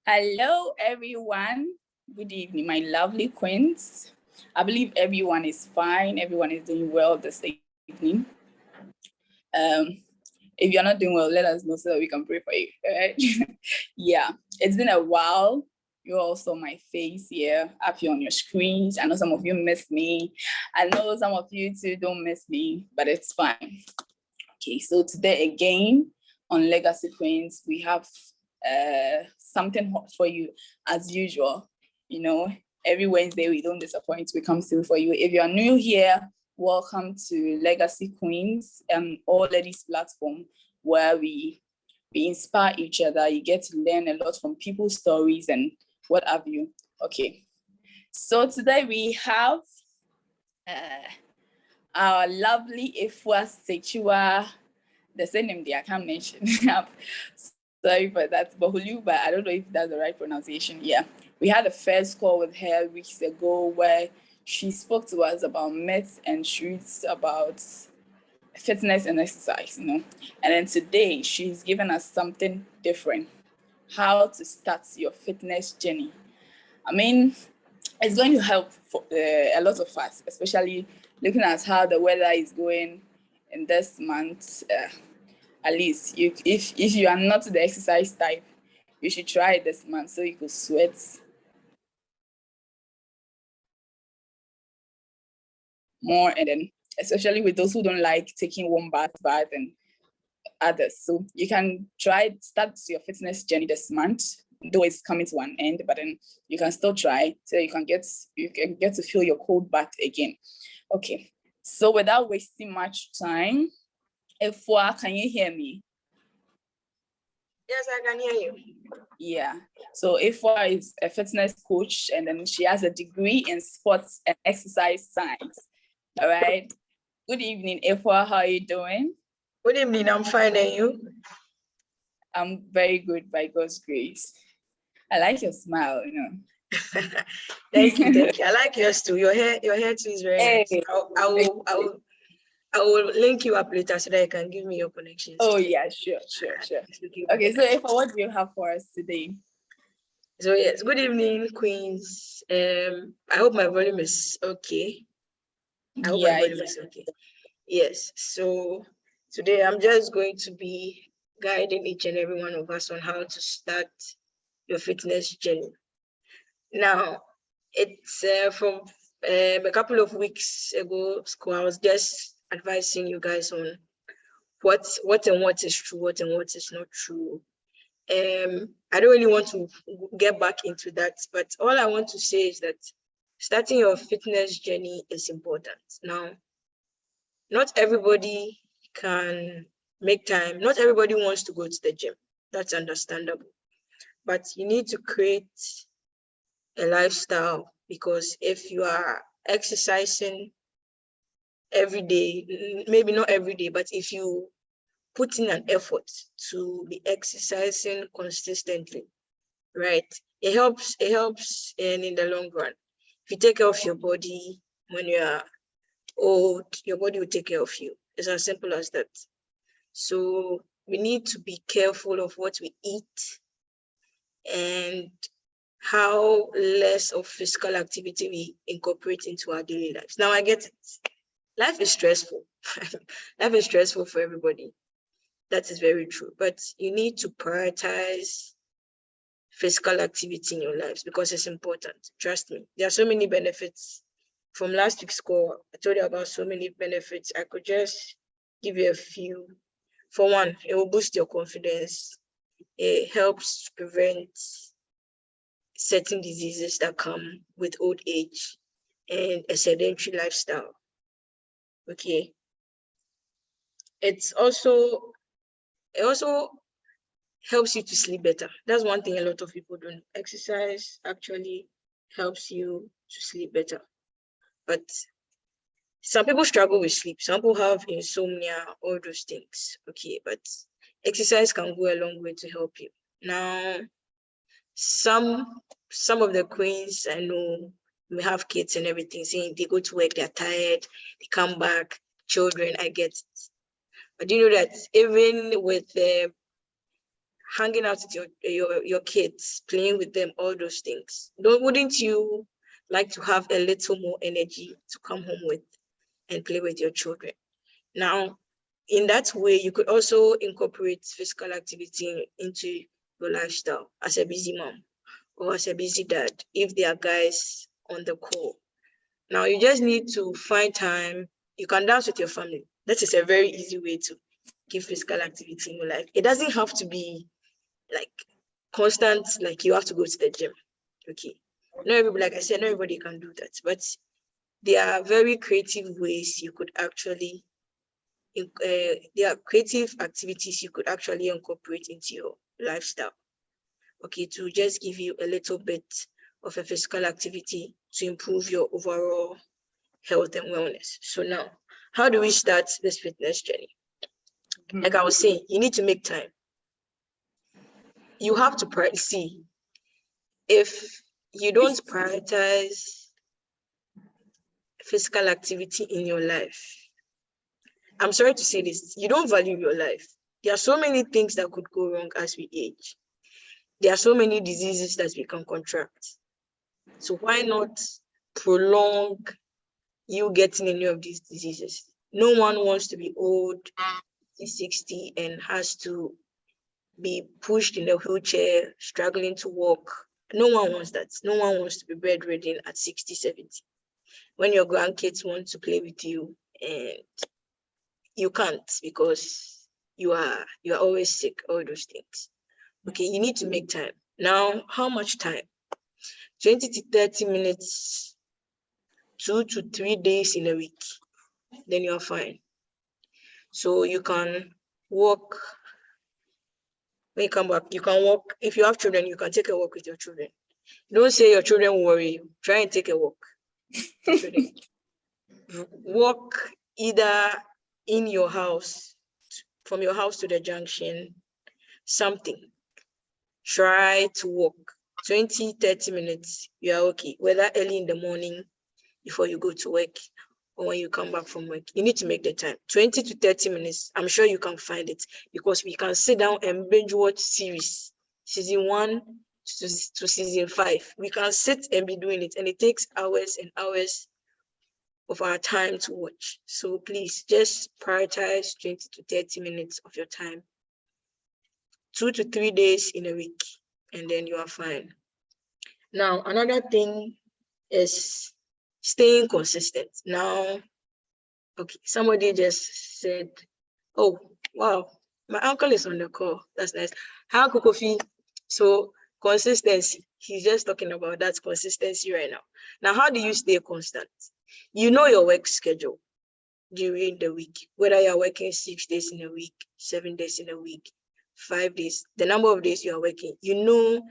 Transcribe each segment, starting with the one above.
Hello, everyone. Good evening, my lovely queens. I believe everyone is fine. Everyone is doing well this evening. If you're not doing well, let us know so that we can pray for you. Right? Yeah, it's been a while. You all saw my face here up here on your screens. I know some of you missed me. I know some of you too don't miss me, but it's fine. Okay, so today again on Legacy Queens, we have something hot for you as usual. You know, every Wednesday we don't disappoint, we come through for you. If you're new here, welcome to Legacy Queens, all ladies platform where we inspire each other. You get to learn a lot from people's stories and what have you. Okay, so today we have our lovely Afua Sakyiwaa. The same name I can't mention. Sorry for that, Bohulu, but I don't know if that's the right pronunciation. Yeah, we had a first call with her weeks ago where she spoke to us about myths and truths about fitness and exercise, you know. And then today she's given us something different: how to start your fitness journey. I mean, it's going to help for, a lot of us, especially looking at how the weather is going in this month. At least if you are not the exercise type, you should try it this month so you could sweat more, and then especially with those who don't like taking warm bath and others. So you can start your fitness journey this month, though it's coming to an end, but then you can still try so you can get to feel your cold bath again. Okay, so without wasting much time, Afua, can you hear me? Yes, I can hear you. Yeah. So Afua is a fitness coach, and then she has a degree in sports and exercise science. All right. Good evening, Afua. How are you doing? Good evening. I'm fine, and you? I'm very good by God's grace. I like your smile, you know. Thank you, thank you. I like yours too. Your hair too is very nice. I will link you up later so that you can give me your connections. Oh yeah, sure. Okay, so Afua, what do you have for us today? So yes, good evening, queens. I hope my volume is okay. Okay. Yes. So today I'm just going to be guiding each and every one of us on how to start your fitness journey. Now, it's from a couple of weeks ago, I was just advising you guys on what is true, what is not true. I don't really want to get back into that, but all I want to say is that starting your fitness journey is important. Now, not everybody can make time. Not everybody wants to go to the gym. That's understandable. But you need to create a lifestyle, because if you are exercising every day, maybe not every day, but if you put in an effort to be exercising consistently, right, it helps and in the long run. If you take care of your body when you are old, your body will take care of you. It's as simple as that. So we need to be careful of what we eat and how less of physical activity we incorporate into our daily lives. Now I get it. Life is stressful. Life is stressful for everybody. That is very true. But you need to prioritize physical activity in your lives because it's important. Trust me. There are so many benefits. From last week's call, I told you about so many benefits. I could just give you a few. For one, it will boost your confidence. It helps prevent certain diseases that come with old age and a sedentary lifestyle. Okay. It also helps you to sleep better. That's one thing a lot of people don't. Exercise actually helps you to sleep better. But some people struggle with sleep. Some people have insomnia, all those things. Okay, but exercise can go a long way to help you. Now, some of the queens I know, we have kids and everything, saying they go to work, they're tired, they come back, children, I get it. But do you know that even with hanging out with your kids, playing with them, all those things. Wouldn't you like to have a little more energy to come home with and play with your children? Now, in that way, you could also incorporate physical activity into your lifestyle as a busy mom or as a busy dad, if there are guys on the call. Now, you just need to find time. You can dance with your family. That is a very easy way to give physical activity in your life. It doesn't have to be like constant, like you have to go to the gym. Okay. Not everybody, like I said, not everybody can do that. But there are very creative ways you could actually, there are creative activities you could actually incorporate into your lifestyle. Okay, to just give you a little bit of a physical activity to improve your overall health and wellness. So now, how do we start this fitness journey? Like I was saying, you need to make time. You have to see if you don't prioritize physical activity in your life. I'm sorry to say this, you don't value your life. There are so many things that could go wrong as we age. There are so many diseases that we can contract. So why not prolong you getting any of these diseases? No one wants to be old, 60, and has to be pushed in a wheelchair, struggling to walk. No one wants that. No one wants to be bedridden at 60, 70. When your grandkids want to play with you and you can't because you are always sick, all those things. Okay, you need to make time. Now, how much time? 20 to 30 minutes, 2 to 3 days in a week, then you're fine. So you can walk. When you come back, you can walk. If you have children, you can take a walk with your children. Don't say your children will worry you. Try and take a walk. Walk either in your house, from your house to the junction, something. Try to walk 20, 30 minutes. You are okay. Whether early in the morning before you go to work or when you come back from work, you need to make the time. 20 to 30 minutes. I'm sure you can find it because we can sit down and binge watch series, season 1 to season 5. We can sit and be doing it, and it takes hours and hours of our time to watch. So please just prioritize 20 to 30 minutes of your time, 2 to 3 days in a week, and then you are fine. Now, another thing is staying consistent. Now, okay, somebody just said, oh, wow, my uncle is on the call. That's nice. How Kokofi? So consistency. He's just talking about that consistency right now. Now, how do you stay constant? You know your work schedule during the week, whether you're working 6 days in a week, 7 days in a week, 5 days, the number of days you are working. You know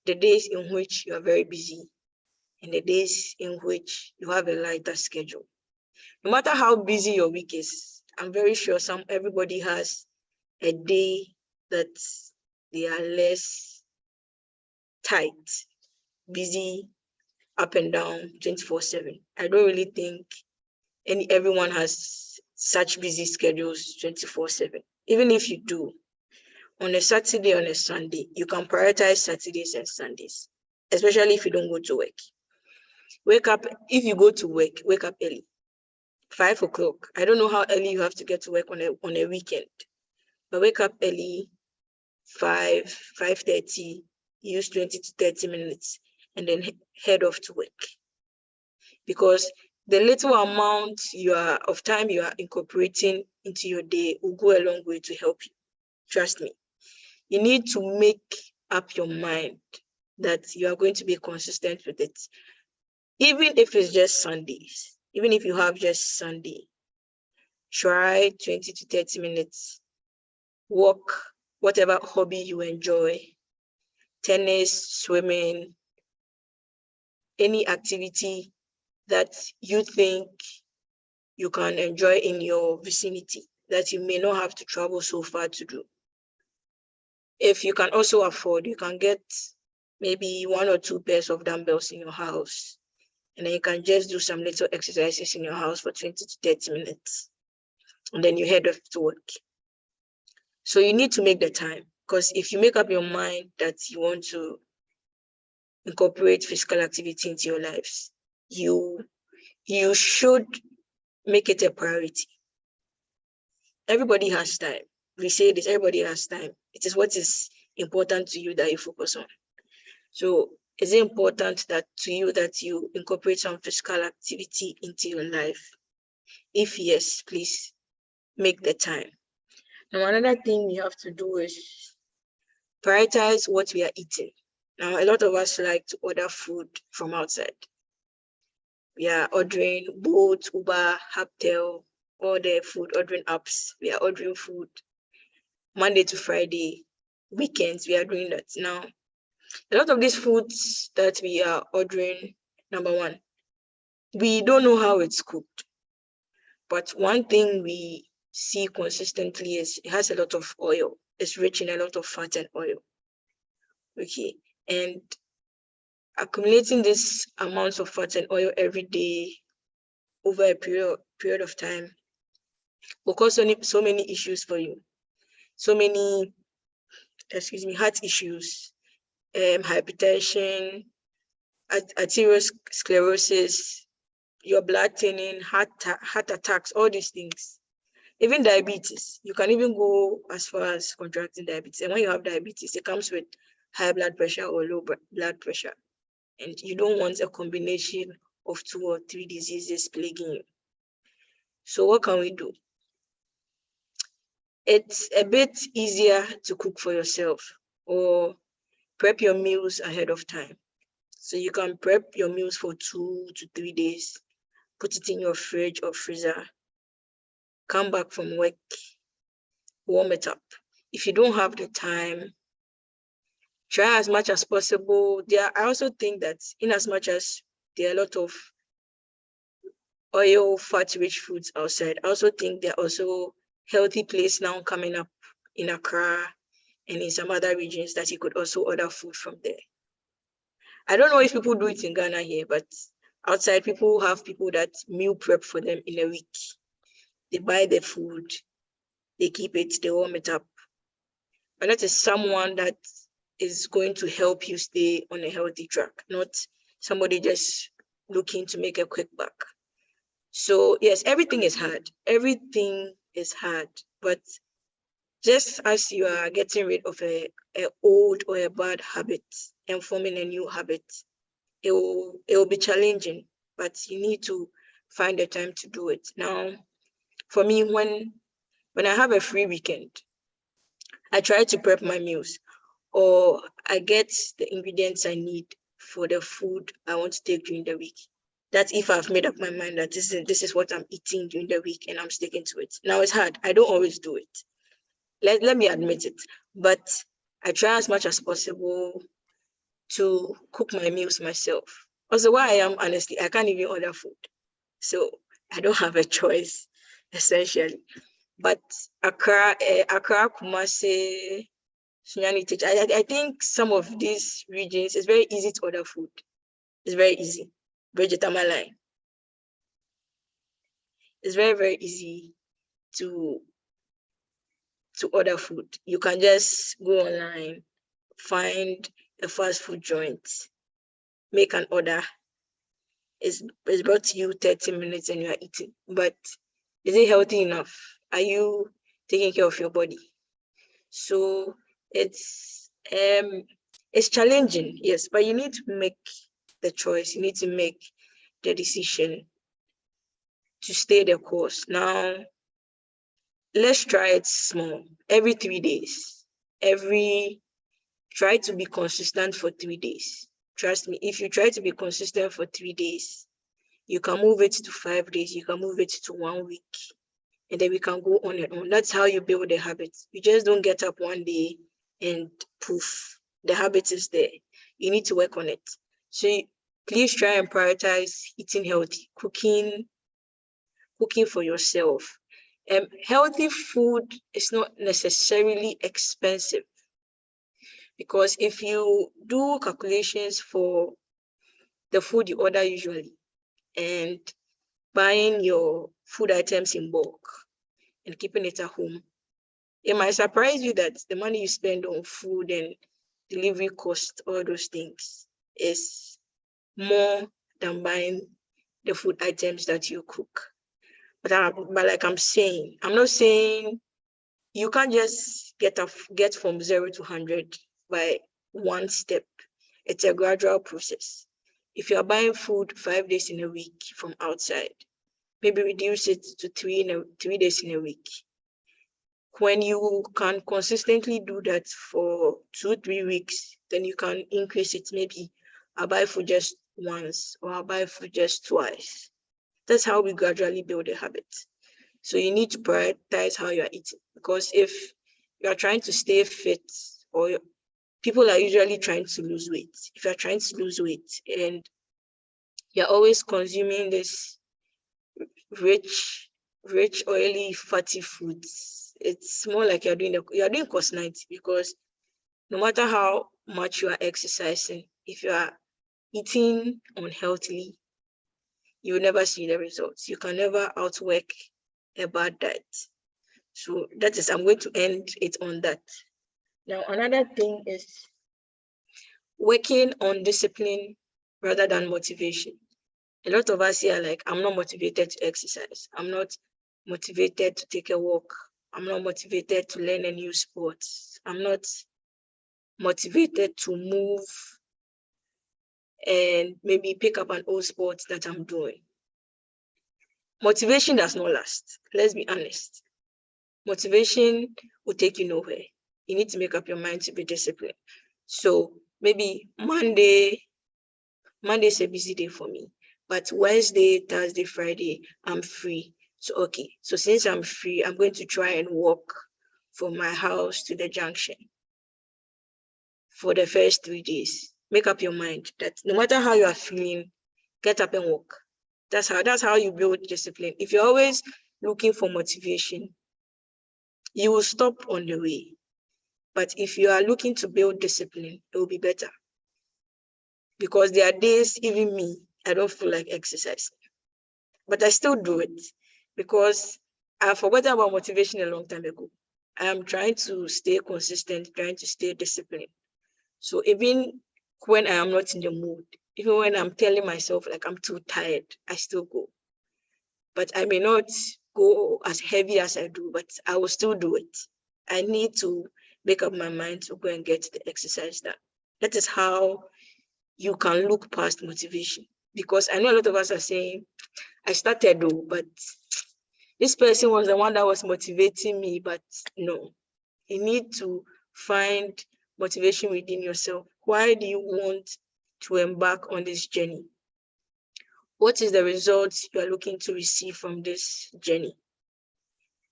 the days in which you are very busy and the days in which you have a lighter schedule. No matter how busy your week is, I'm very sure everybody has a day that they are less tight, busy, up and down, 24/7. I don't really think everyone has such busy schedules 24/7. Even if you do, on a Saturday, on a Sunday, you can prioritize Saturdays and Sundays, especially if you don't go to work. Wake up, if you go to work, wake up early, 5 o'clock. I don't know how early you have to get to work on a weekend, but wake up early, 5:30, use 20 to 30 minutes, and then head off to work. Because the little amount of time you are incorporating into your day will go a long way to help you. Trust me. You need to make up your mind that you are going to be consistent with it. Even if it's just Sundays, even if you have just Sunday, try 20 to 30 minutes, walk, whatever hobby you enjoy, tennis, swimming, any activity that you think you can enjoy in your vicinity that you may not have to travel so far to do. If you can also afford, you can get maybe 1 or 2 pairs of dumbbells in your house, and then you can just do some little exercises in your house for 20 to 30 minutes, and then you head off to work. So you need to make the time, Because if you make up your mind that you want to incorporate physical activity into your lives, you should make it a priority. Everybody has time. We say this, everybody has time. It is what is important to you that you focus on. So is it important that to you that you incorporate some physical activity into your life? If yes, please make the time. Now, another thing we have to do is prioritize what we are eating. Now, a lot of us like to order food from outside. We are ordering Bolt, Uber, Haptel, all the food ordering apps. We are ordering food Monday to Friday, weekends. We are doing that. Now, a lot of these foods that we are ordering, number one, we don't know how it's cooked. But one thing we see consistently is it has a lot of oil. It's rich in a lot of fat and oil. Okay. And accumulating this amounts of fat and oil every day over a period of time will cause so many issues for you. So many, heart issues, hypertension, arteriosclerosis, your blood thinning, heart attacks, all these things. Even diabetes, you can even go as far as contracting diabetes. And when you have diabetes, it comes with high blood pressure or low blood pressure. And you don't want a combination of 2 or 3 diseases plaguing you. So what can we do? It's a bit easier to cook for yourself or prep your meals ahead of time. So you can prep your meals for 2 to 3 days, put it in your fridge or freezer, come back from work, warm it up. If you don't have the time, try as much as possible. I also think that in as much as there are a lot of oil, fat-rich foods outside, I also think there are also healthy places now coming up in Accra and in some other regions that you could also order food from there. I don't know if people do it in Ghana here, but outside people have people that meal prep for them in a week. They buy the food, they keep it, they warm it up. But that is someone that is going to help you stay on a healthy track, not somebody just looking to make a quick buck. So yes, everything is hard. Everything is hard, but just as you are getting rid of a old or a bad habit and forming a new habit, it will be challenging, but you need to find the time to do it. Now, for me, when I have a free weekend, I try to prep my meals, or I get the ingredients I need for the food I want to take during the week. That's if I've made up my mind that this is what I'm eating during the week and I'm sticking to it. Now it's hard. I don't always do it. Let me admit it. But I try as much as possible to cook my meals myself. Also, where I am, honestly, I can't even order food. So I don't have a choice, essentially. But Accra, Kumasi, I think some of these regions, it's very easy to order food. It's very easy. Bridget Archer. It's very, very easy to order food. You can just go online, find a fast food joint, make an order. It's brought to you 30 minutes and you are eating. But is it healthy enough? Are you taking care of your body? So it's challenging, yes, but you need to make the choice. You need to make the decision to stay the course. Now, let's try it small. Every 3 days. Try to be consistent for 3 days. Trust me, if you try to be consistent for 3 days, you can move it to 5 days, you can move it to 1 week, and then we can go on and on. That's how you build the habit. You just don't get up one day and poof, the habit is there. You need to work on it. So please try and prioritize eating healthy, cooking for yourself. Healthy food is not necessarily expensive, because if you do calculations for the food you order usually and buying your food items in bulk and keeping it at home, it might surprise you that the money you spend on food and delivery cost, all those things, is more than buying the food items that you cook. But like I'm saying, I'm not saying you can't just get from 0 to 100 by one step. It's a gradual process. If you're buying food 5 days in a week from outside, maybe reduce it to 3 days in a week. When you can consistently do that for 2-3 weeks, then you can increase it. Maybe I'll buy food just once, or I'll buy food just twice. That's how we gradually build a habit. So you need to prioritize how you're eating, because if you're trying to stay fit, or people are usually trying to lose weight. If you're trying to lose weight and you're always consuming this rich, oily, fatty foods, it's more like you're doing cost 90, because no matter how much you are exercising, if you are eating unhealthily, you will never see the results. You can never outwork a bad diet. So that is, I'm going to end it on that. Now, another thing is working on discipline rather than motivation. A lot of us here are like, I'm not motivated to exercise. I'm not motivated to take a walk. I'm not motivated to learn a new sport. I'm not motivated to move and maybe pick up an old sport that I'm doing. Motivation does not last. Let's be honest. Motivation will take you nowhere. You need to make up your mind to be disciplined. So maybe Monday's a busy day for me, but Wednesday, Thursday, Friday, I'm free. So, okay. So since I'm free, I'm going to try and walk from my house to the junction for the first 3 days. Make up your mind that no matter how you are feeling, get up and walk. That's how you build discipline. If you're always looking for motivation, you will stop on the way. But if you are looking to build discipline, it will be better. Because there are days, even me, I don't feel like exercising. But I still do it because I forgot about motivation a long time ago. I am trying to stay consistent, trying to stay disciplined. So even when I am not in the mood, even when I'm telling myself like I'm too tired, I still go. But I may not go as heavy as I do, but I will still do it. I need to make up my mind to go and get the exercise done. That is how you can look past motivation. Because I know a lot of us are saying, I started though, but this person was the one that was motivating me. But no, you need to find motivation within yourself. Why do you want to embark on this journey? What is the results you are looking to receive from this journey?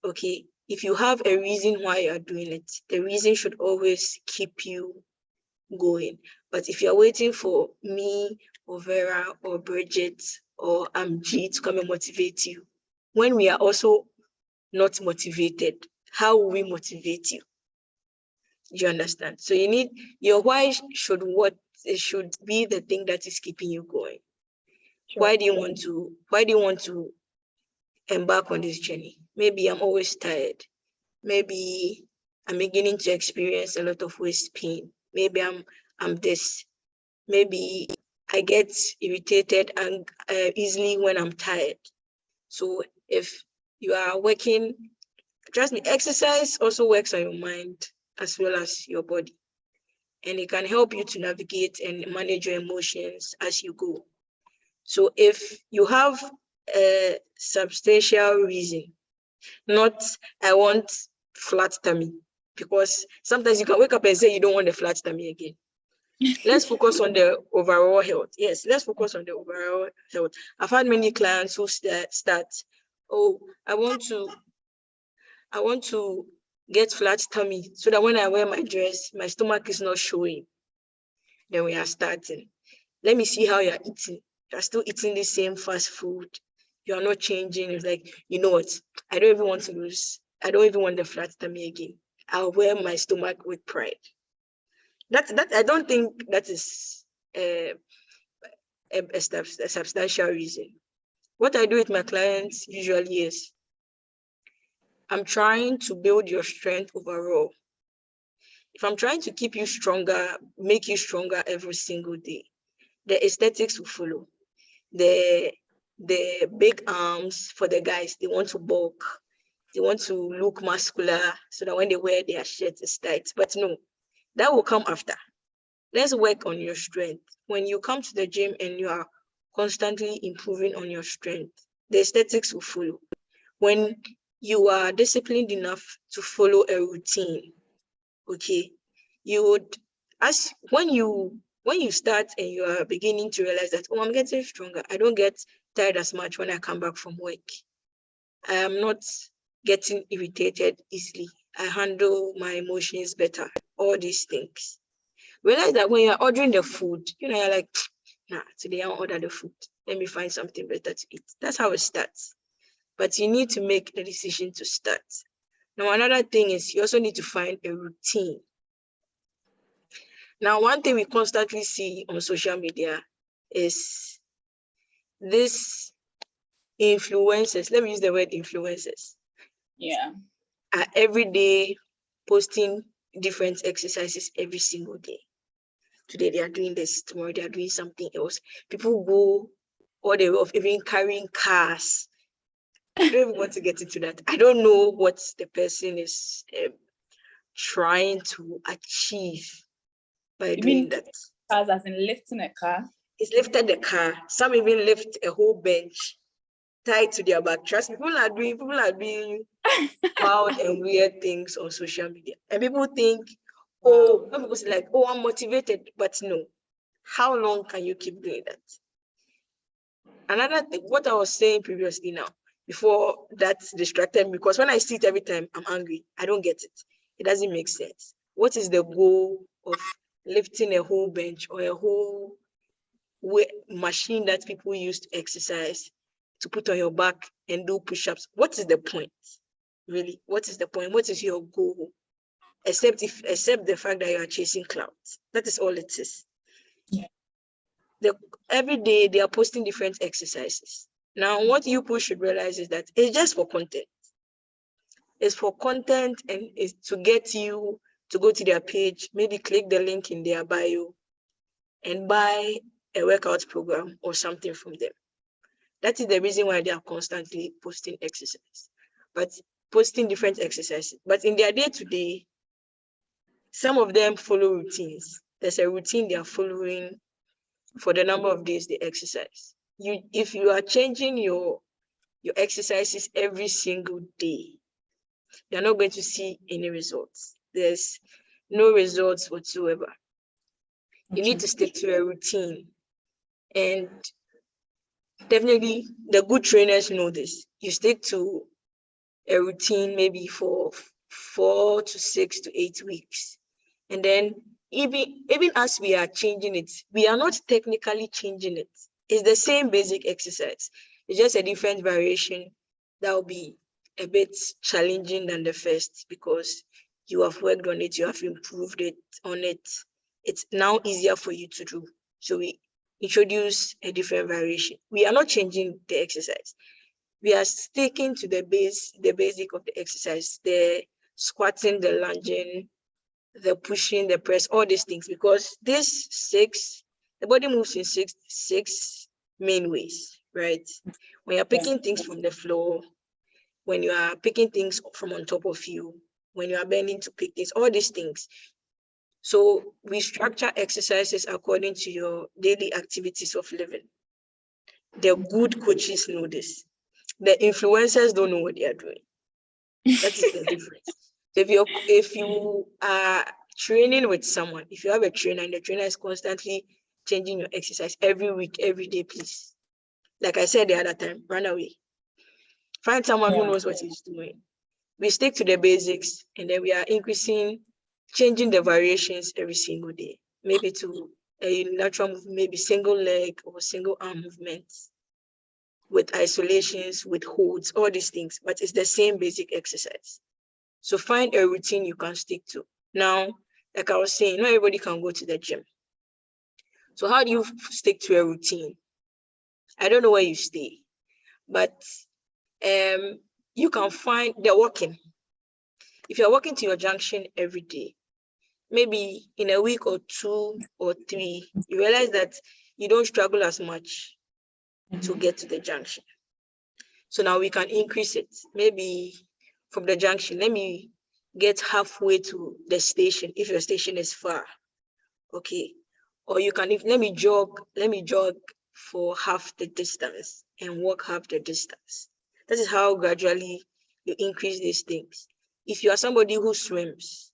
Okay, if you have a reason why you are doing it, the reason should always keep you going. But if you're waiting for me or Vera or Bridget or G to come and motivate you, when we are also not motivated, how will we motivate you? Do you understand? So you need your why should be the thing that is keeping you going. Sure. Why do you want to embark on this journey? Maybe I'm always tired. Maybe I'm beginning to experience a lot of waist pain. Maybe I'm this. Maybe I get irritated and easily when I'm tired. So if you are working, trust me, exercise also works on your mind as well as your body. And it can help you to navigate and manage your emotions as you go. So if you have a substantial reason, not I want flat tummy, because sometimes you can wake up and say you don't want a flat tummy again. Let's focus on the overall health. Yes, let's focus on the overall health. I've had many clients who start, oh, I want to get flat tummy so that when I wear my dress, my stomach is not showing. Then we are starting. Let me see how you're eating. You're still eating the same fast food. You're not changing. It's like, you know what? I don't even want the flat tummy again. I'll wear my stomach with pride. That I don't think that is a substantial reason. What I do with my clients usually is I'm trying to build your strength overall. If I'm trying to keep you stronger, make you stronger every single day, the aesthetics will follow. The big arms for the guys, they want to bulk, they want to look muscular so that when they wear their shirts, it's tight. But no, that will come after. Let's work on your strength. When you come to the gym and you are constantly improving on your strength, the aesthetics will follow. When you are disciplined enough to follow a routine, okay, you would, as when you start and you are beginning to realize that, oh, I'm getting stronger, I don't get tired as much when I come back from work, I am not getting irritated easily, I handle my emotions better, all these things. Realize that when you're ordering the food, you're like, nah, today I'll order the food, let me find something better to eat. That's how it starts. But you need to make the decision to start. Now, another thing is you also need to find a routine. Now, one thing we constantly see on social media is this influencers, let me use the word influencers. Yeah. Are every day posting different exercises every single day. Today they are doing this, tomorrow they are doing something else. People go all the way of even carrying cars. I don't even want to get into that. I don't know what the person is trying to achieve by doing that. Cars as in lifting a car? It's lifted the car. Some even lift a whole bench tied to their back. Trust me, people are doing wild and weird things on social media. And people think, oh, some people say like, oh, I'm motivated. But no. How long can you keep doing that? Another thing, what I was saying previously now, before that distracted me, because when I see it every time, I'm angry. I don't get it. It doesn't make sense. What is the goal of lifting a whole bench or a whole machine that people use to exercise, to put on your back and do push-ups? What is the point? Really? What is the point? What is your goal? Except the fact that you are chasing clouds. That is all it is. Yeah. Every day they are posting different exercises. Now, what you people should realize is that it's just for content. It's for content and it's to get you to go to their page, maybe click the link in their bio and buy a workout program or something from them. That is the reason why they are constantly posting exercise, but posting different exercises. But in their day-to-day, some of them follow routines. There's a routine they are following for the number of days they exercise. If you are changing your exercises every single day, you're not going to see any results. There's no results whatsoever. You need to stick to a routine. And definitely the good trainers know this. You stick to a routine maybe for 4 to 6 to 8 weeks. And then even as we are changing it, we are not technically changing it. It's the same basic exercise. It's just a different variation that will be a bit challenging than the first because you have worked on it, you have improved on it. It's now easier for you to do. So we introduce a different variation. We are not changing the exercise. We are sticking to the basic of the exercise, the squatting, the lunging, the pushing, the press, all these things, because the body moves in six main ways, right? When you're picking things from the floor, when you are picking things from on top of you, when you are bending to pick things, all these things. So we structure exercises according to your daily activities of living. The good coaches know this. The influencers don't know what they are doing. That is the difference. So if you are training with someone, if you have a trainer and the trainer is constantly changing your exercise every week, every day, please, like I said the other time, run away. Find someone who knows what he's doing. We stick to the basics and then we are changing the variations every single day, maybe to a natural movement, maybe single leg or single arm movements with isolations, with holds, all these things, but it's the same basic exercise. So find a routine you can stick to. Now, like I was saying, not everybody can go to the gym. So how do you stick to a routine? I don't know where you stay, but you can find the walking. If you're walking to your junction every day, maybe in a week or 2 or 3, you realize that you don't struggle as much to get to the junction. So now we can increase it. Maybe from the junction, let me get halfway to the station if your station is far. Okay. Or you can, let me jog for half the distance and walk half the distance. That is how gradually you increase these things. If you are somebody who swims,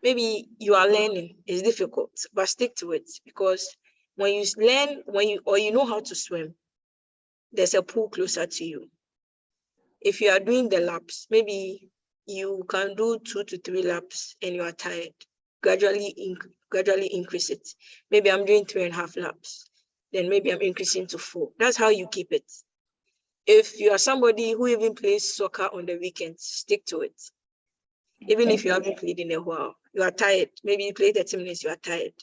maybe you are learning, it's difficult, but stick to it, because when you learn, you know how to swim, there's a pool closer to you. If you are doing the laps, maybe you can do 2 to 3 laps and you are tired. Gradually increase it. Maybe I'm doing 3.5 laps. Then maybe I'm increasing to 4. That's how you keep it. If you are somebody who even plays soccer on the weekends, stick to it. Even if you haven't played in a while, you are tired. Maybe you play 30 minutes, you are tired.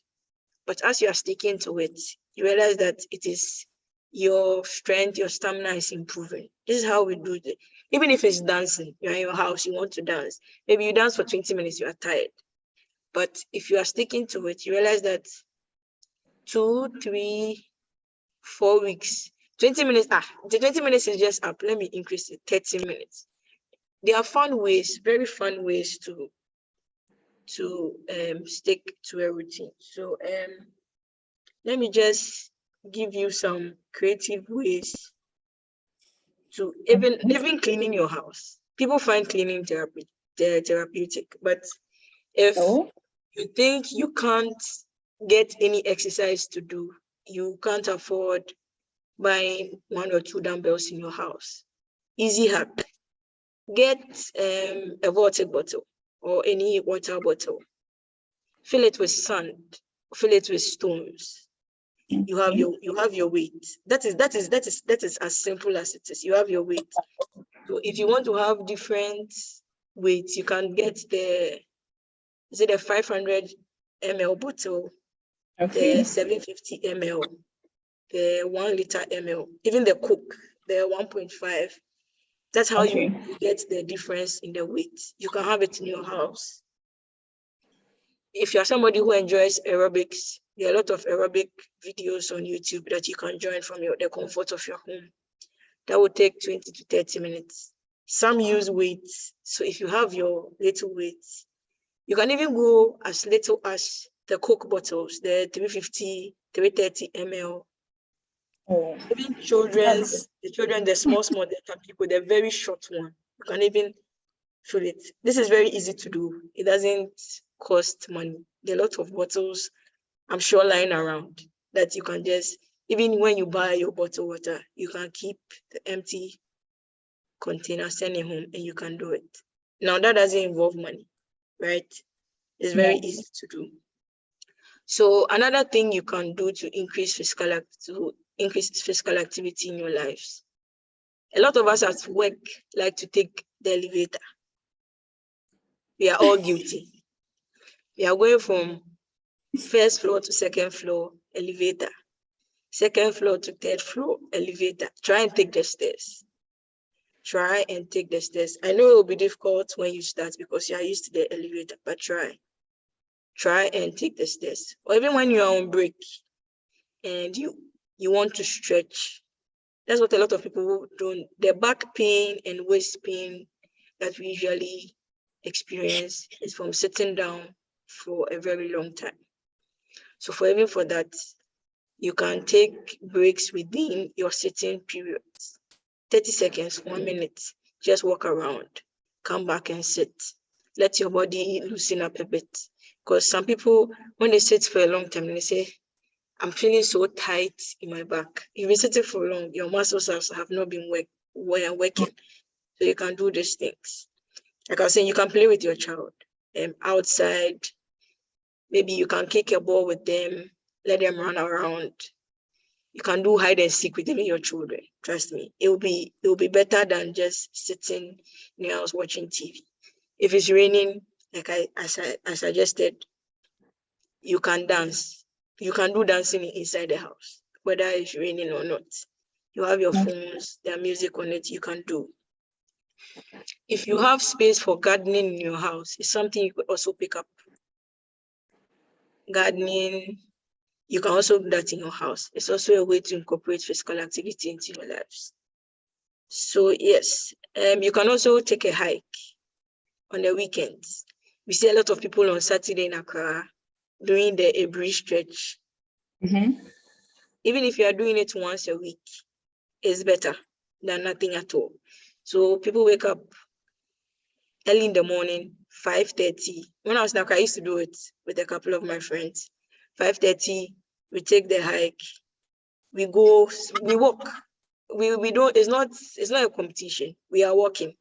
But as you are sticking to it, you realize that it is your strength, your stamina is improving. This is how we do it. Even if it's dancing, you're in your house, you want to dance. Maybe you dance for 20 minutes, you are tired. But if you are sticking to it, you realize that 2, 3, 4 weeks, 20 minutes, the 20 minutes is just up. Let me increase it, 30 minutes. There are fun ways, very fun ways to stick to a routine. So let me just give you some creative ways to even cleaning your house. People find cleaning therapeutic, but if you think you can't get any exercise to do, you can't afford buying 1 or 2 dumbbells in your house. Easy hack: get a water bottle or any water bottle, fill it with sand, fill it with stones. You have your weight. That is as simple as it is. You have your weight. So if you want to have different weights, you can get the 500 ml bottle, the 750 ml, the 1 liter ml, even the Coke, the 1.5. That's how you get the difference in the weight. You can have it in your house. If you're somebody who enjoys aerobics, there are a lot of aerobic videos on YouTube that you can join from the comfort of your home. That will take 20 to 30 minutes. Some use weights. So if you have your little weights, you can even go as little as the Coke bottles, the 350, 330 ml. Even the small, the very short one, you can even fill it. This is very easy to do. It doesn't cost money. There are a lot of bottles, I'm sure, lying around that you can just, even when you buy your bottled water, you can keep the empty container, send it home, and you can do it. Now that doesn't involve money, right? It's very easy to do. So another thing you can do to increase physical activity in your lives. A lot of us at work like to take the elevator. We are all guilty. We are going from first floor to second floor, elevator. Second floor to third floor, elevator. Try and take the stairs. Try and take the stairs. I know it will be difficult when you start because you are used to the elevator, but try. Try and take the stairs. Or even when you are on break and you want to stretch. That's what a lot of people do. The back pain and waist pain that we usually experience is from sitting down for a very long time. So for that, you can take breaks within your sitting periods. 30 seconds, 1 minute, just walk around, come back and sit. Let your body loosen up a bit. Because some people, when they sit for a long time, they say, I'm feeling so tight in my back. You've been sitting for long, your muscles have not been working. So you can do these things. Like I was saying, you can play with your child outside. Maybe you can kick a ball with them, let them run around. You can do hide and seek with even your children. Trust me, it will be better than just sitting in your house watching TV. If it's raining, like I suggested, you can dance. You can do dancing inside the house, whether it's raining or not. You have your phones, there are music on it, you can do. If you have space for gardening in your house, it's something you could also pick up. Gardening, you can also do that in your house. It's also a way to incorporate physical activity into your lives. So yes, you can also take a hike on the weekends. We see a lot of people on Saturday in Accra doing a brisk stretch. Mm-hmm. Even if you are doing it once a week, it's better than nothing at all. So people wake up early in the morning, 5:30. When I was in Accra, I used to do it with a couple of my friends. 5:30, we take the hike. We go, we walk. We don't, it's not a competition. We are walking.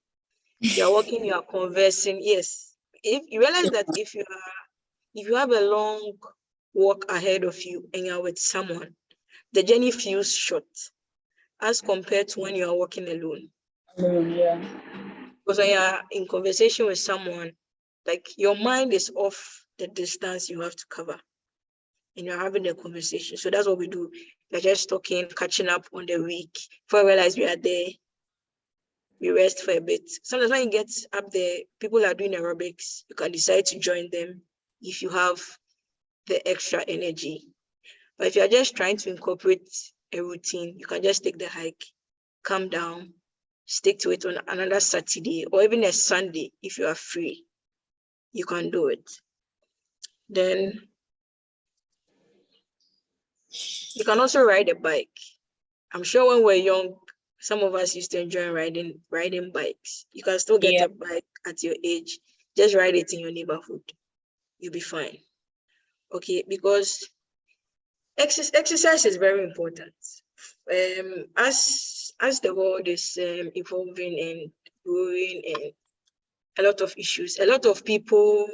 You are walking, you are conversing. Yes. If you realize that if you have a long walk ahead of you and you're with someone, the journey feels short as compared to when you are walking alone. Yeah. Because when you're in conversation with someone, like your mind is off the distance you have to cover and you're having a conversation. So that's what we do. We're just talking, catching up on the week. Before I realize we are there, we rest for a bit. Sometimes when you get up there, people are doing aerobics. You can decide to join them if you have the extra energy. But if you're just trying to incorporate a routine, you can just take the hike, calm down, stick to it on another Saturday or even a Sunday if you are free. You can do it. Then you can also ride a bike. I'm sure when we're young, some of us used to enjoy riding bikes. You can still get a bike at your age. Just ride it in your neighborhood. You'll be fine. Okay, because exercise is very important. As the world is evolving and growing, and a lot of issues, a lot of people's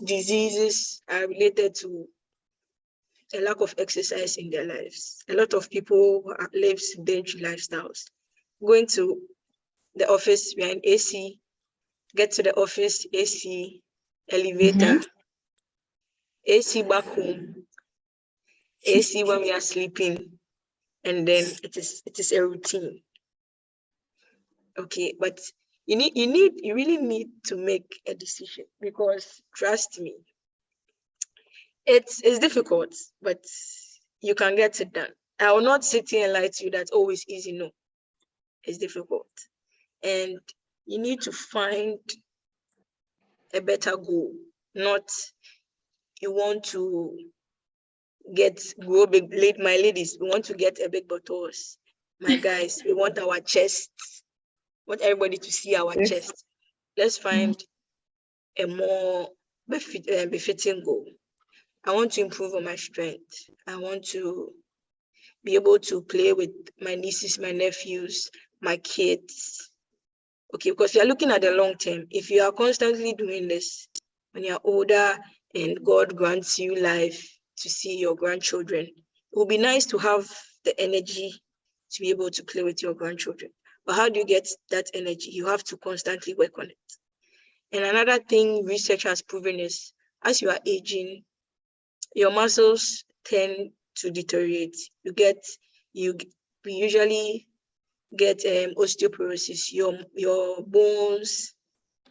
diseases are related to a lack of exercise in their lives. A lot of people live sedentary lifestyles. Going to the office, we are in AC. Get to the office, AC, elevator, AC back home, AC when we are sleeping, and then it is a routine. Okay, but you really need to make a decision, because trust me, it's difficult, but you can get it done. I will not sit here and lie to you that always easy. No, it's difficult, and you need to find a better goal. Not you want to grow big. My ladies, we want to get a big buttocks. My guys, we want our chests. Want everybody to see our chest. Let's find a more befitting goal. I want to improve on my strength. I want to be able to play with my nieces, my nephews, my kids. Okay, because you're looking at the long term. If you are constantly doing this, when you're older and God grants you life to see your grandchildren, it would be nice to have the energy to be able to play with your grandchildren. But how do you get that energy? You have to constantly work on it. And another thing research has proven is, as you are aging, your muscles tend to deteriorate. We usually get osteoporosis. Your bones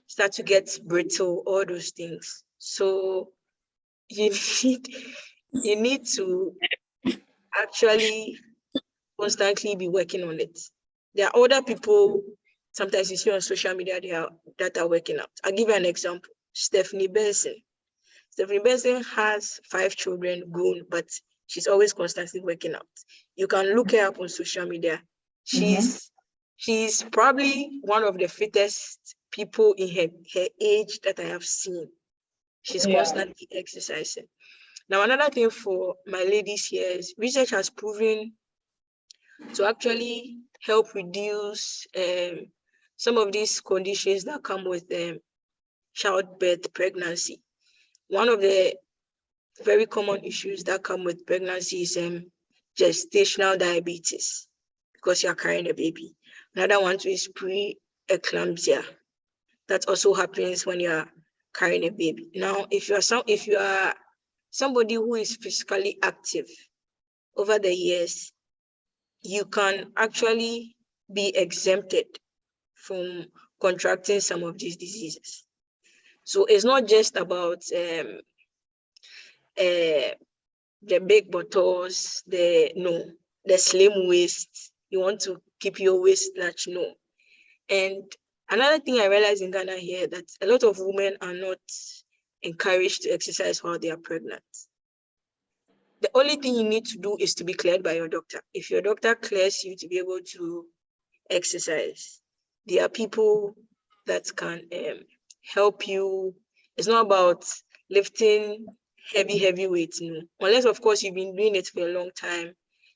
start to get brittle, all those things. So you need to actually constantly be working on it. There are other people, sometimes you see on social media, that are working out. I'll give you an example. Stephanie Benson. Stephanie Benson has 5 children grown, but she's always constantly working out. You can look her up on social media. She's probably one of the fittest people in her age that I have seen. She's constantly exercising. Now, another thing for my ladies here is research has proven to actually help reduce some of these conditions that come with childbirth, pregnancy. One of the very common issues that come with pregnancy is gestational diabetes, because you are carrying a baby. Another one is pre-eclampsia. That also happens when you are carrying a baby. Now, if you are somebody who is physically active over the years, you can actually be exempted from contracting some of these diseases. So it's not just about the big bottles, the slim waist. You want to keep your waist large, no. And another thing I realized in Ghana here, that a lot of women are not encouraged to exercise while they are pregnant. The only thing you need to do is to be cleared by your doctor. If your doctor clears you to be able to exercise, there are people that can help you. It's not about lifting heavy weights, no. Unless, of course, you've been doing it for a long time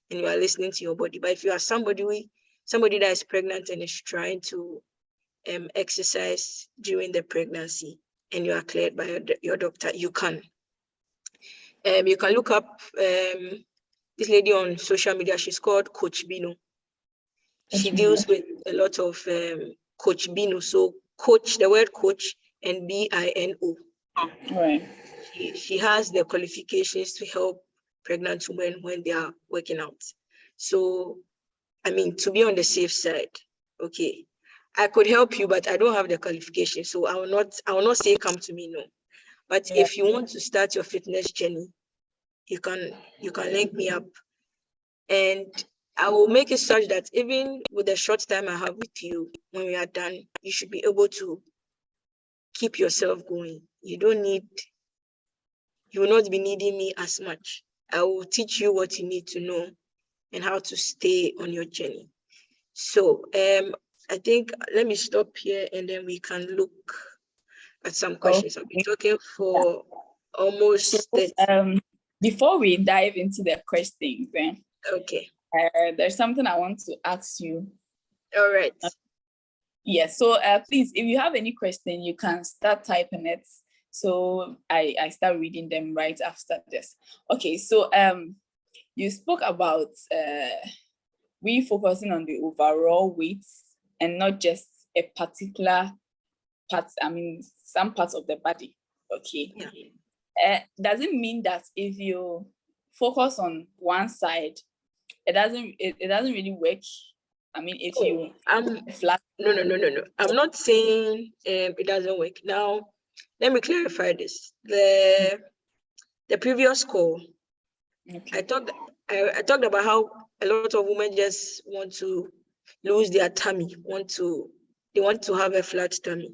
and you are listening to your body. But if you are somebody that is pregnant and is trying to exercise during the pregnancy and you are cleared by your doctor, you can. You can look up this lady on social media. She's called Coach Bino. She deals with a lot of Coach Bino. So coach, the word coach, and BINO. Right. She has the qualifications to help pregnant women when they are working out. So, I mean, to be on the safe side, okay, I could help you, but I don't have the qualification. So I will not say come to me, no. But if you want to start your fitness journey, you can link me up, and I will make it such that even with the short time I have with you, when we are done, you should be able to keep yourself going. You will not be needing me as much. I will teach you what you need to know and how to stay on your journey. So I think let me stop here and then we can look at some questions. I've been talking for almost 30. Before we dive into the questions, Okay. There's something I want to ask you. All right. Yes. So please, if you have any question, you can start typing it. So I start reading them right after this. Okay. So you spoke about we focusing on the overall weight and not just a particular part. I mean, some parts of the body. Okay. Yeah. Does it mean that if you focus on one side, it doesn't really work? I mean, if you flat. No. I'm not saying it doesn't work. Now, let me clarify this. The previous call, okay. I talked about how a lot of women just want to lose their tummy, they want to have a flat tummy.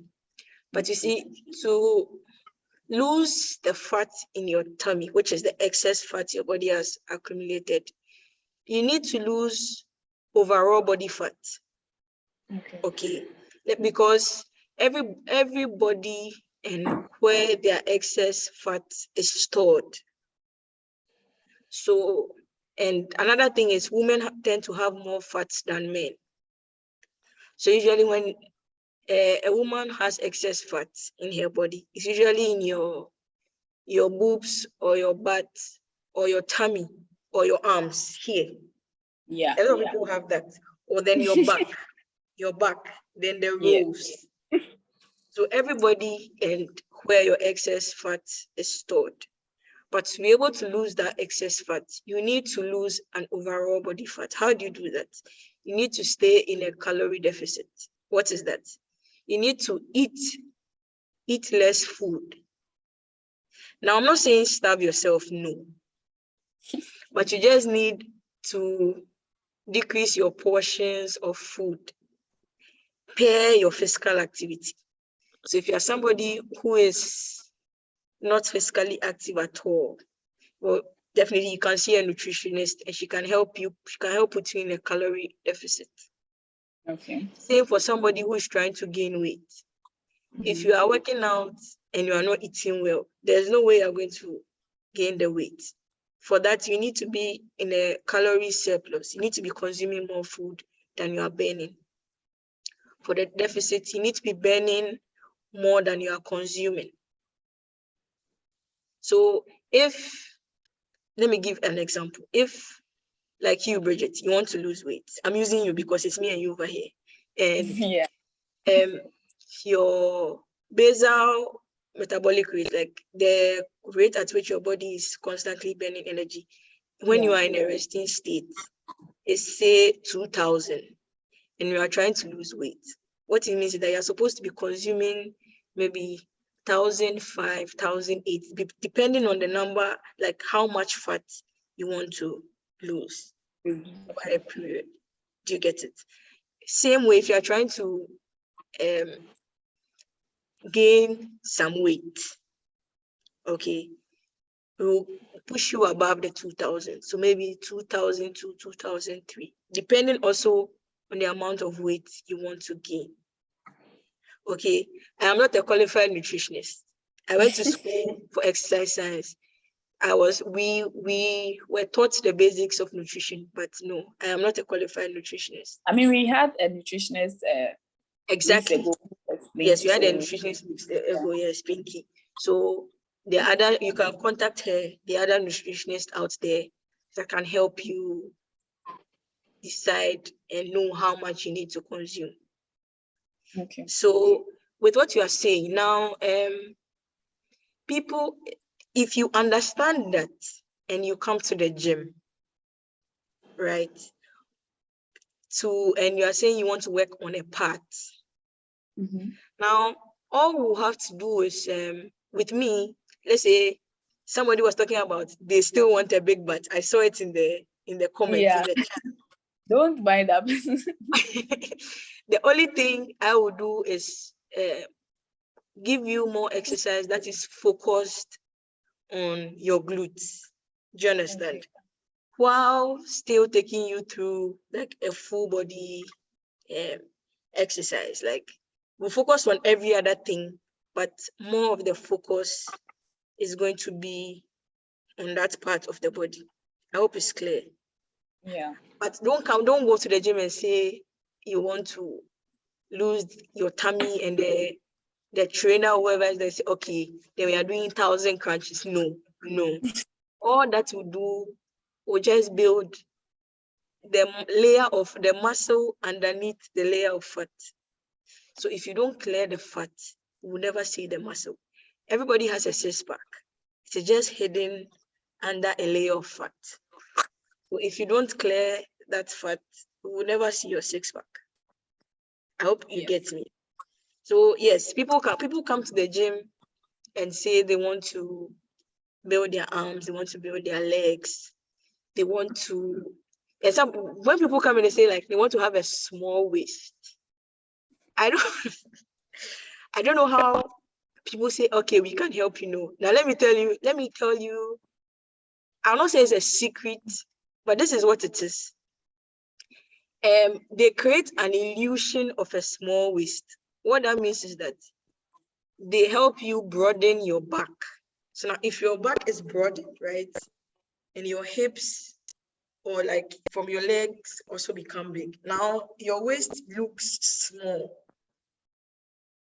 But you see, to lose the fat in your tummy, which is the excess fat your body has accumulated, you need to lose overall body fat. Okay. Because everybody and where their excess fat is stored. So, and another thing is women tend to have more fats than men. So usually when a woman has excess fat in her body, it's usually in your boobs or your butt or your tummy or your arms here. Yeah. A lot of people have that. Or then your back, then the rolls. Yeah. So everybody and where your excess fat is stored. But to be able to lose that excess fat, you need to lose an overall body fat. How do you do that? You need to stay in a calorie deficit. What is that? You need to eat less food. Now, I'm not saying starve yourself, no. But you just need to decrease your portions of food per your physical activity. So if you are somebody who is not physically active at all, well, definitely you can see a nutritionist and she can help you. She can help put you in a calorie deficit. Okay. Same for somebody who is trying to gain weight. If you are working out and you are not eating well, there's no way you're going to gain the weight. For that, you need to be in a calorie surplus. You need to be consuming more food than you are burning. For the deficit, you need to be burning more than you are consuming. So let me give an example. If, like you, Bridget, you want to lose weight, I'm using you because it's me and you over here. And your basal metabolic rate, like the rate at which your body is constantly burning energy, when you are in a resting state, is say 2000 and you are trying to lose weight. What it means is that you're supposed to be consuming maybe 1,005, 1,008, depending on the number, like how much fat you want to lose over a period. Do you get it? Same way, if you're trying to gain some weight, okay, will push you above the 2,000. So maybe 2,002, 2,003, depending also on the amount of weight you want to gain. Okay, I am not a qualified nutritionist. I went to school for exercise science. We were taught the basics of nutrition, but no, I am not a qualified nutritionist. I mean, we had a nutritionist exactly. Yes, we had a nutritionist ago, yes, Pinky. So the other, you can contact her, the other nutritionist out there that can help you decide and know how much you need to consume. Okay. So with what you are saying now, people, if you understand that and you come to the gym, right, and you are saying you want to work on a part, now all we'll have to do is, with me, let's say somebody was talking about they still want a big butt. I saw it in the comments. Yeah. In the chat. Don't mind that. The only thing I will do is give you more exercise that is focused on your glutes. Do you understand? Okay. While still taking you through like a full body exercise. Like we'll focus on every other thing, but more of the focus is going to be on that part of the body. I hope it's clear. Yeah. But don't go to the gym and say you want to lose your tummy and the trainer or whoever is there say, okay, then we are doing 1,000 crunches. No. All that will do will just build the layer of the muscle underneath the layer of fat. So if you don't clear the fat, you will never see the muscle. Everybody has a six-pack. It's just hidden under a layer of fat. So if you don't clear that fat, you will never see your six-pack. I hope you get me. So yes, people come to the gym and say they want to build their arms, they want to build their legs, they want to. And when people come in, they say like they want to have a small waist. I don't know how people say, okay, we can help you know. Now let me tell you, I'll not say it's a secret, but this is what it is. They create an illusion of a small waist. What that means is that they help you broaden your back. So now if your back is broadened, right, and your hips or like from your legs also become big, now your waist looks small.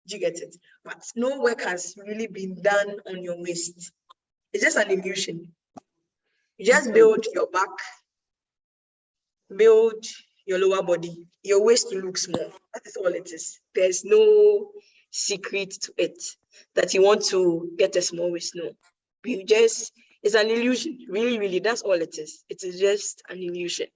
Do you get it? But no work has really been done on your waist. It's just an illusion. You just build your back, build your lower body, your waist will look small. That is all it is. There's no secret to it that you want to get a small waist. No, it's an illusion. Really, that's all it is. It is just an illusion.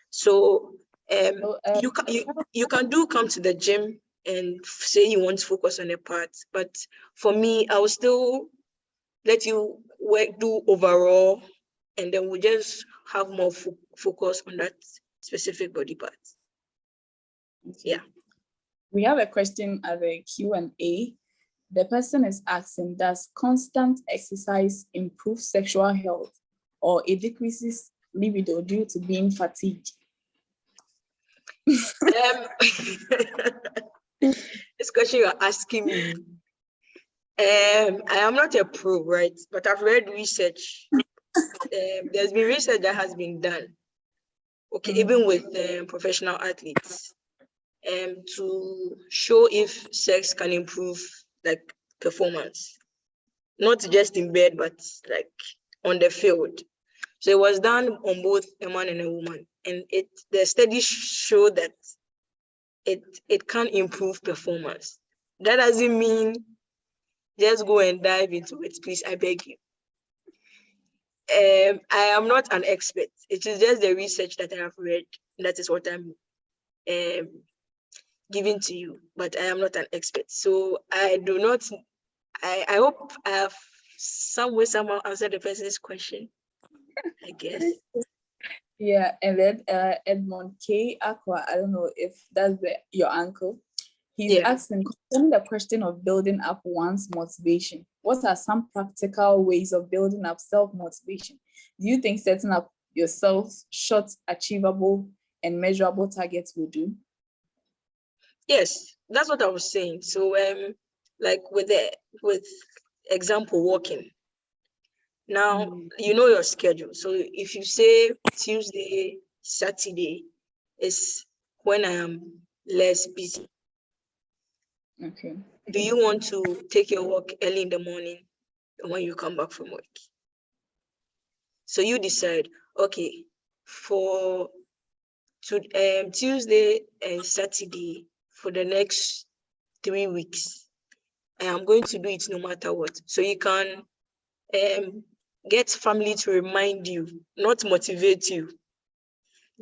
So you can come to the gym and say you want to focus on a part, but for me, I will still let you do overall, and then we'll just have more focus on that specific body part. Okay. Yeah. We have a question at the Q&A. The person is asking, does constant exercise improve sexual health or it decreases libido due to being fatigued? This question you're asking me, I am not a pro, right? But I've read research. There's been research that has been done, okay, even with professional athletes, to show if sex can improve like performance, not just in bed, but like on the field. So it was done on both a man and a woman, and the studies show that it can improve performance. That doesn't mean just go and dive into it, please, I beg you. I am not an expert. It is just the research that I have read. That is what I'm given to you, but I am not an expert. So I do not, I hope I have some way, somehow answered the person's question, I guess. Yeah, and then Edmond K. Aqua, I don't know if that's your uncle. He's asking, concerning the question of building up one's motivation, what are some practical ways of building up self-motivation? Do you think setting up yourself short, achievable, and measurable targets will do? Yes, that's what I was saying. So like with example walking. Now you know your schedule. So if you say Tuesday, Saturday is when I am less busy. Okay. Do you want to take your walk early in the morning when you come back from work? So you decide, okay, for Tuesday and Saturday for the next 3 weeks, I am going to do it no matter what. So you can get family to remind you, not motivate you.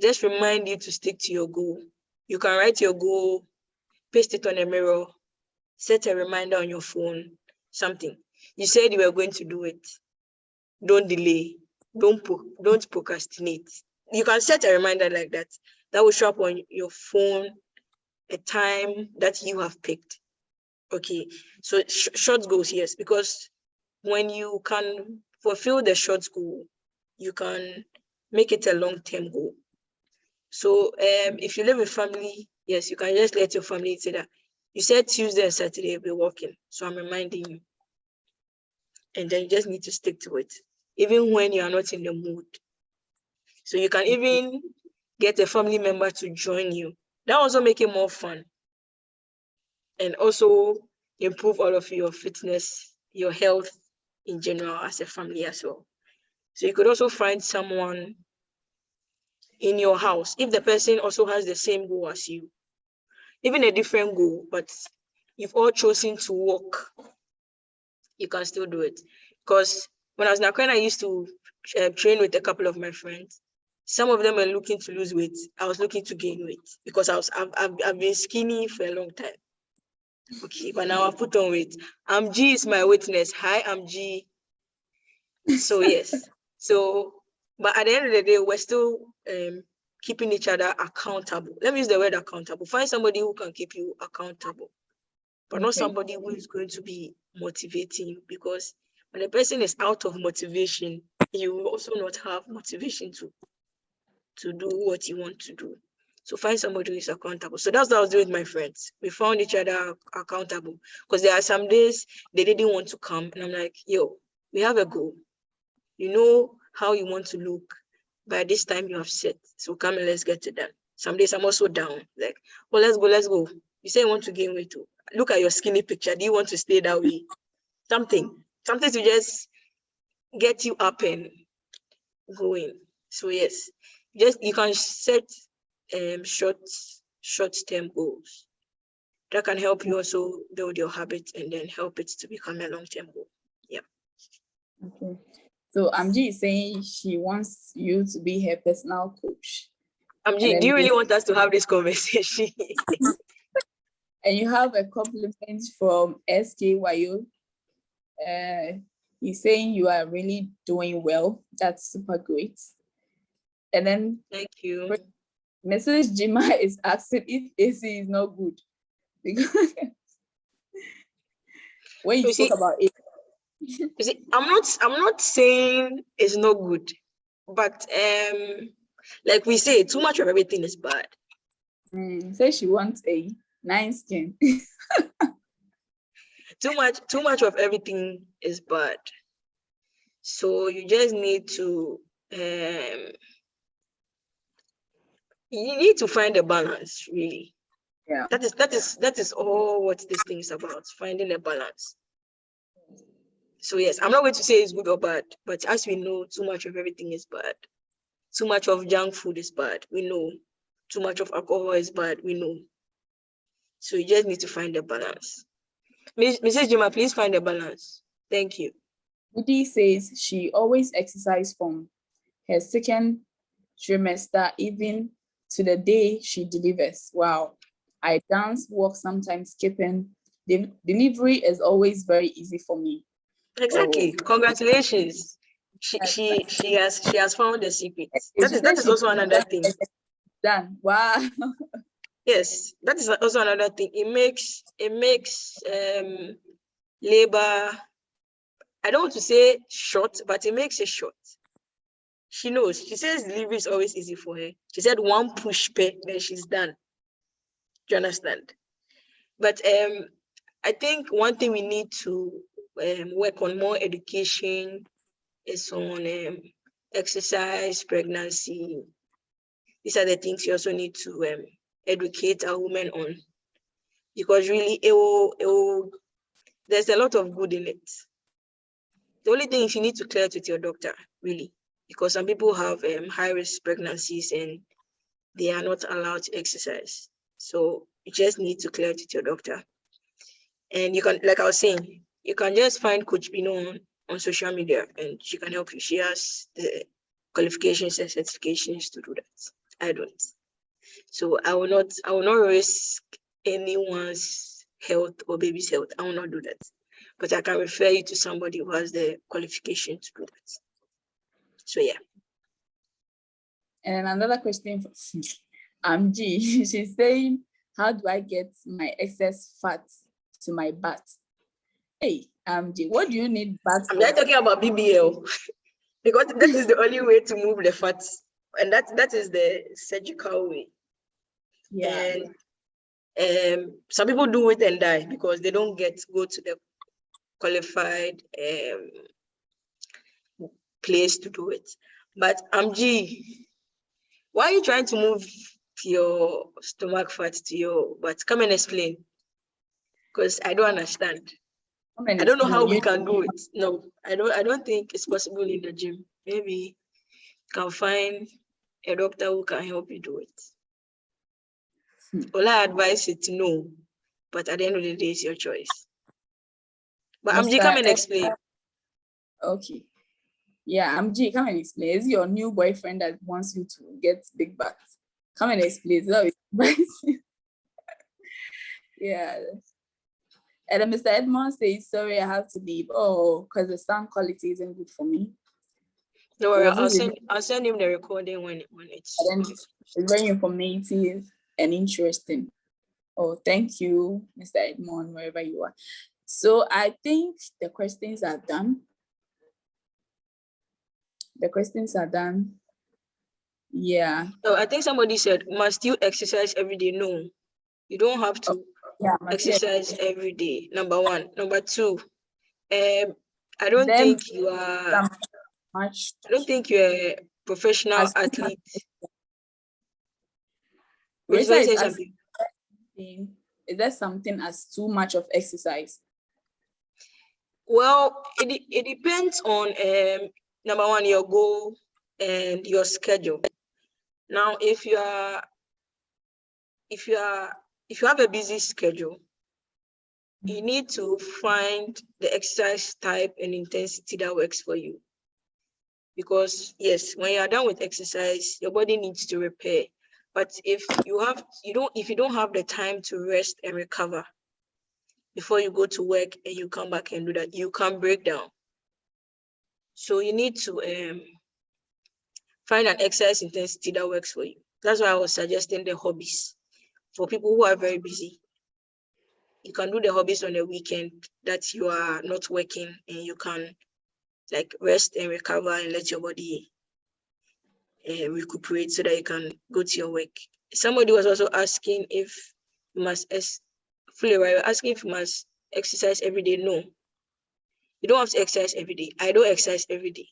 Just remind you to stick to your goal. You can write your goal, paste it on a mirror, set a reminder on your phone, something. You said you were going to do it. Don't delay. Don't procrastinate. You can set a reminder like that. That will show up on your phone, a time that you have picked. Okay, so short goals, yes, because when you can fulfill the short goal, you can make it a long-term goal. So if you live with family, yes, you can just let your family say that you said Tuesday and Saturday you'll be working, so I'm reminding you. And then you just need to stick to it, even when you are not in the mood. So you can even get a family member to join you. That also make it more fun. And also improve all of your fitness, your health in general as a family as well. So you could also find someone in your house, if the person also has the same goal as you, even a different goal, but you've all chosen to walk, you can still do it. Because when I was in Accra, I used to train with a couple of my friends. Some of them were looking to lose weight. I was looking to gain weight because I've been skinny for a long time. Okay, but now I've put on weight. G is my witness. Hi, G. So yes. So, but at the end of the day, we're still keeping each other accountable. Let me use the word accountable. Find somebody who can keep you accountable, but not somebody who is going to be motivating you, because when a person is out of motivation, you will also not have motivation to do what you want to do. So find somebody who is accountable. So that's what I was doing with my friends. We found each other accountable, because there are some days they didn't want to come, and I'm like, yo, we have a goal. You know how you want to look by this time you have set. So come and let's get to that. Some days I'm also down. Like, well, let's go. You say you want to gain weight too. Look at your skinny picture. Do you want to stay that way? Something to just get you up and going. So yes, just you can set short-term goals that can help you also build your habits and then help it to become a long-term goal. Yeah. Okay. So Amji is saying she wants you to be her personal coach. Amji, do you really want us to have this conversation? And you have a compliment from Sakyiwaa. He's saying you are really doing well. That's super great. And then thank you. Mrs. Jima is asking if AC is not good. Because when you talk about it. You see, I'm not saying it's not good, but like we say, too much of everything is bad. Say she wants a nice skin. Too much of everything is bad. So you just need to you need to find a balance, really. Yeah. That is all what this thing is about, finding a balance. So yes, I'm not going to say it's good or bad, but as we know, too much of everything is bad. Too much of junk food is bad, we know. Too much of alcohol is bad, we know. So you just need to find a balance. Mrs. Jima, please find a balance. Thank you. Woody says she always exercises from her second trimester even to the day she delivers. Wow. I dance, walk, sometimes skipping. Delivery is always very easy for me. Exactly. Congratulations. She has found the secret. That is also another thing. Done. Wow. Yes, that is also another thing. It makes labor, I don't want to say short, but it makes it short. She knows. She says delivery is always easy for her. She said one push per, then she's done. Do you understand? But I think one thing we need to work on more education is on exercise, pregnancy. These are the things you also need to educate our women on, because really there's a lot of good in it. The only thing is you need to clear it with your doctor, really, because some people have high-risk pregnancies and they are not allowed to exercise. So you just need to clear it with your doctor. And you can, like I was saying, you can just find Coach Bino on social media and she can help you. She has the qualifications and certifications to do that. I don't. So I will not risk anyone's health or baby's health. I will not do that. But I can refer you to somebody who has the qualification to do that. So yeah. And another question from G. She's saying, how do I get my excess fat to my butt? Hey, G, what do you need butt I'm for? not talking about BBL because that is the only way to move the fat, and that is the surgical way. Yeah. And some people do it and die because they don't go to the qualified place to do it. But G, why are you trying to move your stomach fat to your butt? Come and explain, because I don't understand. I don't know how we can do it. No, I don't think it's possible in the gym. Maybe you can find a doctor who can help you do it. All I advise is to know, but at the end of the day, it's your choice. But G, come and explain. Okay. Yeah, G, come and explain. Is it your new boyfriend that wants you to get big butts? Come and explain. Yeah. And then Mr. Edmond says, sorry, I have to leave. Oh, because the sound quality isn't good for me. No worry, I'll send him the recording when it's. And then it's very informative and interesting. Oh, thank you, Mr. Edmond, wherever you are. So I think the questions are done. The questions are done. Yeah. So I think somebody said, must you exercise every day? No, you don't have to exercise every day. Number one. Number two, I don't think you are. I don't think you're a professional athlete. Is there something as too much of exercise? Well, it depends on number one, your goal and your schedule. Now, if you have a busy schedule, you need to find the exercise type and intensity that works for you. Because yes, when you are done with exercise, your body needs to repair. But if you don't have the time to rest and recover before you go to work and you come back and do that, you can break down. So you need to find an exercise intensity that works for you. That's why I was suggesting the hobbies for people who are very busy. You can do the hobbies on a weekend that you are not working, and you can like rest and recover and let your body recuperate so that you can go to your work. Somebody was also asking if you must asking if you must exercise every day. No, you don't have to exercise every day. I don't exercise every day.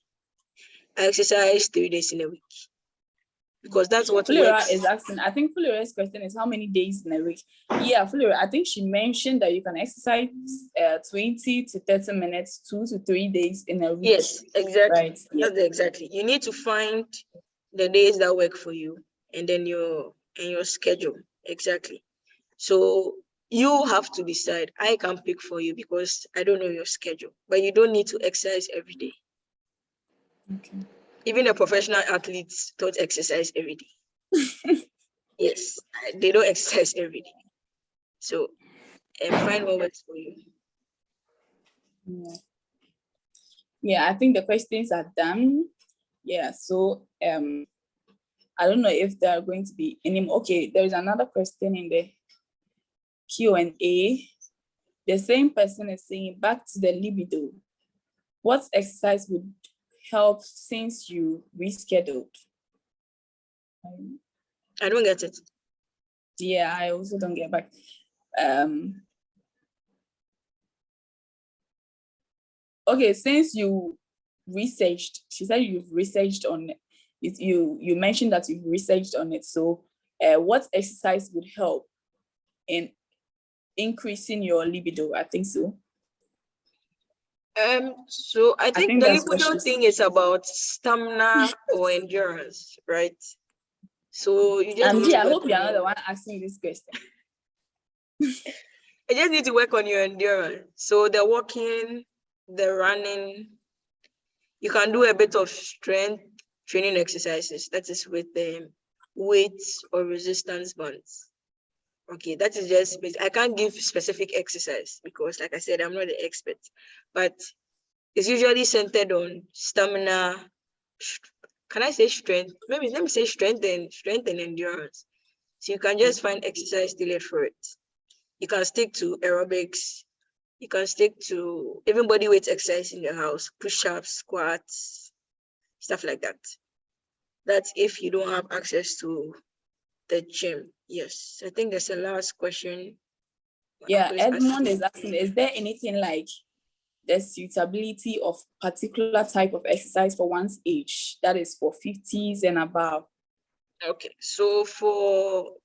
I exercise 3 days in a week because that's what Fulera is asking. I think Fulera's question is how many days in a week? Yeah, Fulera, I think she mentioned that you can exercise 20 to 30 minutes, 2 to 3 days in a week. Yes, exactly. Right. That's exactly. You need to find the days that work for you and then your schedule. Exactly. So you have to decide. I can pick for you because I don't know your schedule, but you don't need to exercise every day. Okay. Even the professional athletes don't exercise every day. Yes, they don't exercise every day. So find what works for you. Yeah, I think the questions are done. Yeah, so I don't know if there are going to be any more. Okay, there is another question in the Q&A. The same person is saying, back to the libido. What exercise would help since you rescheduled? I don't get it. Yeah, I also don't get back. Okay, since you researched, she said you've researched on it. You mentioned that you've researched on it. So what exercise would help in increasing your libido? I think so. So I think the that's libido thing is about stamina or endurance, right? So you just need to I hope you're not the one asking this question. I just need to work on your endurance. So the walking, the running, you can do a bit of strength training exercises. That is with weights or resistance bands. Okay, that is just, I can't give specific exercise because, like I said, I'm not the expert, but it's usually centered on stamina. Can I say strength? Maybe let me say strength and endurance. So you can just find exercise tailored for it. You can stick to aerobics. You can stick to even body weight exercise in your house, push-ups, squats, stuff like that. That's if you don't have access to the gym. Yes, I think that's the last question. Yeah, Edmond is asking, is there anything like the suitability of particular type of exercise for one's age, that is for 50s and above? Okay, so for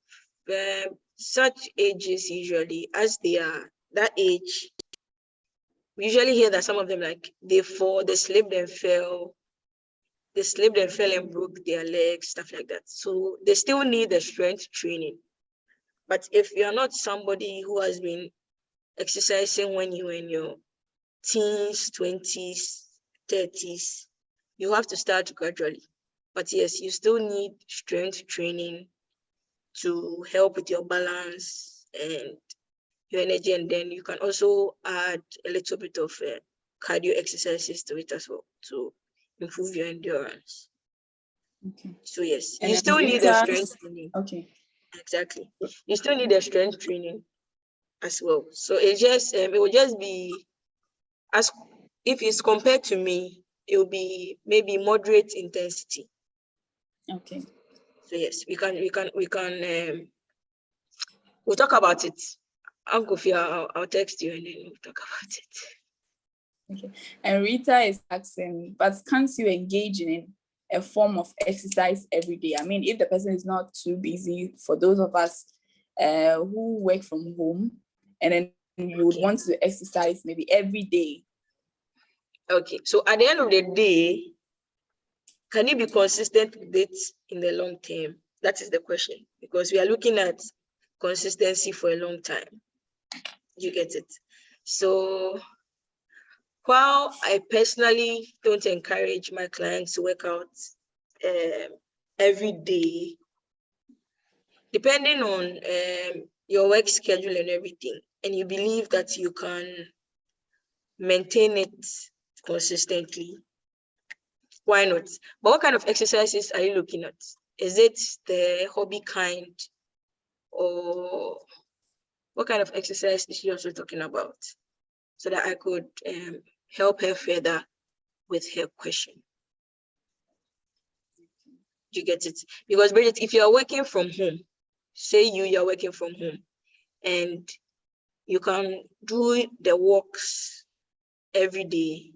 such ages, usually as they are that age, we usually hear that some of them, like, they slipped and fell and broke their legs, stuff like that. So they still need the strength training. But if you're not somebody who has been exercising when you were in your teens, 20s, 30s, you have to start gradually. But yes, you still need strength training to help with your balance and your energy. And then you can also add a little bit of cardio exercises to it as well to improve your endurance. Okay. So yes, you still need a strength training. Okay. Exactly. You still need a strength training as well. So it will just be, as if it's compared to me, it will be maybe moderate intensity. Okay. So yes, we'll talk about it. Uncle Fia, I'll text you and then we'll talk about it. Okay. And Rita is asking, but can't you engage in a form of exercise every day? I mean, if the person is not too busy, for those of us who work from home, and then you would want to exercise maybe every day. Okay, so at the end of the day, can you be consistent with it in the long term? That is the question, because we are looking at consistency for a long time. You get it? So while I personally don't encourage my clients to work out every day, depending on your work schedule and everything, and you believe that you can maintain it consistently, why not? But what kind of exercises are you looking at? Is it the hobby kind, or what kind of exercise is she also talking about, so that I could help her further with her question? You get it? Because Bridget, if you are working from home, say you're working from home, and you can do the walks every day,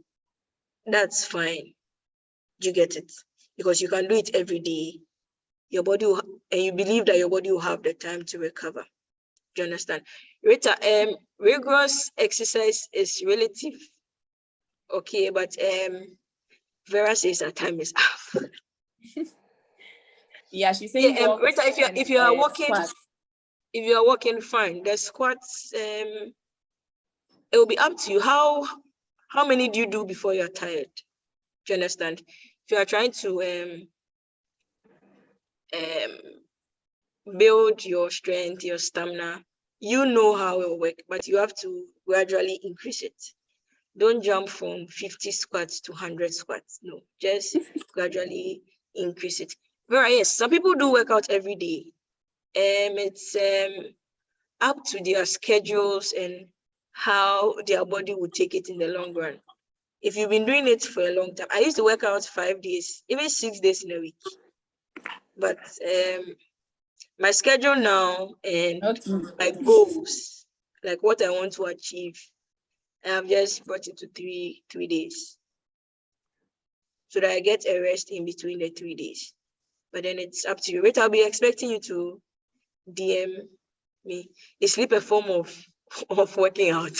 that's fine. You get it? Because you can do it every day. Your body will, and you believe that your body will have the time to recover. Do you understand? Rita, rigorous exercise is relative. Okay, but Vera says that time is up. Yeah, she's saying Rita, if you are walking, if you are walking, fine. The squats, it will be up to you. How many do you do before you're tired? Do you understand? If you are trying to build your strength, your stamina, you know how it will work, but you have to gradually increase it. Don't jump from 50 squats to 100 squats. No, just gradually increase it. Right, yes, some people do work out every day. It's up to their schedules and how their body will take it in the long run. If you've been doing it for a long time, I used to work out 5 days, even 6 days in a week. But my schedule now and my goals, like what I want to achieve, I've just brought it to three days, so that I get a rest in between the 3 days. But then it's up to you. Wait, I'll be expecting you to DM me. Is sleep a form of working out?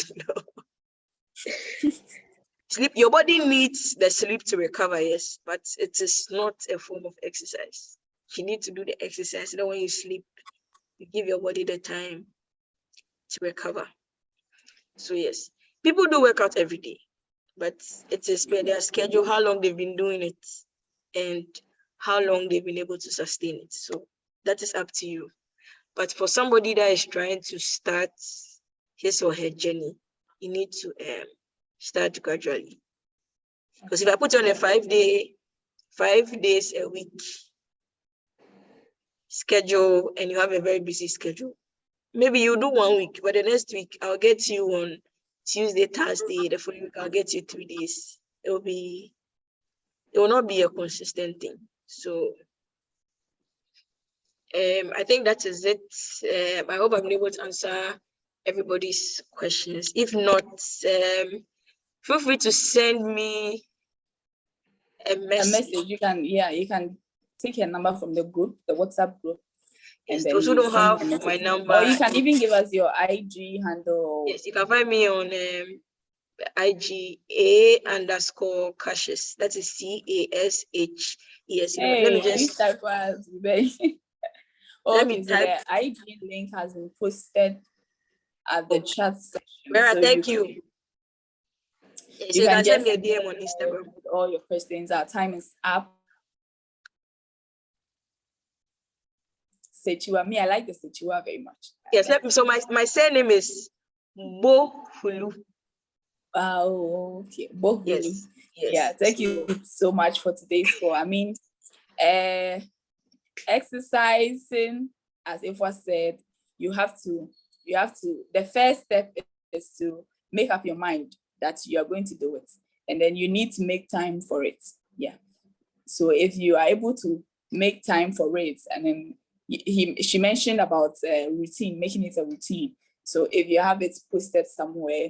Sleep, your body needs the sleep to recover, yes, but it is not a form of exercise. You need to do the exercise. Then when you sleep, you give your body the time to recover. So yes, people do work out every day, but it is by their schedule, how long they've been doing it, and how long they've been able to sustain it. So that is up to you. But for somebody that is trying to start his or her journey, you need to start gradually. Because if I put on a 5 days a week schedule, and you have a very busy schedule, maybe you do 1 week, but the next week I'll get you on Tuesday, Thursday, the following week I'll get you 3 days. It will not be a consistent thing. So I think that is it. I hope I've been able to answer everybody's questions. If not, feel free to send me a message. You can take your number from the group, the WhatsApp group. Yes, those who don't have my number. Or you can even give us your IG handle. Yes, you can find me on IG A_Cashes. That is CASHES. Hey, let me just type us. Okay, so the IG link has been posted at the chat section. Vera, so thank you. Yes, you can send me a DM on Instagram with all your questions. Our time is up. Sakyiwaa, me, I like the Sakyiwaa very much. Yes, so my surname is Bohulu. Oh, okay. Bohulu. Yes. Yeah, thank you so much for today's call. I mean, exercising, as Afua said, you have to, the first step is to make up your mind that you are going to do it. And then you need to make time for it. Yeah. So if you are able to make time for it, and then she mentioned about routine, making it a routine. So if you have it posted somewhere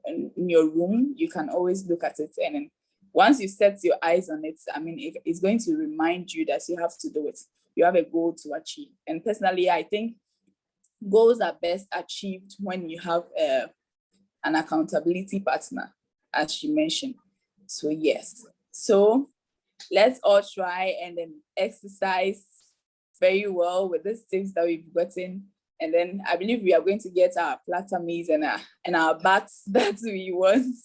in your room, you can always look at it. And then once you set your eyes on it, I mean, it's going to remind you that you have to do it. You have a goal to achieve. And personally, I think goals are best achieved when you have an accountability partner, as she mentioned. So yes. So let's all try and then exercise very well with these tips that we've gotten. And then I believe we are going to get our platter meals and our bats that we want.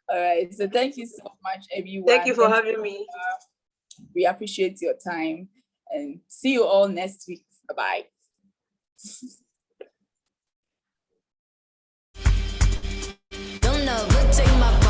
All right. So thank you so much, everyone. Thank you for having me. We appreciate your time and see you all next week. Bye-bye. Don't know, take my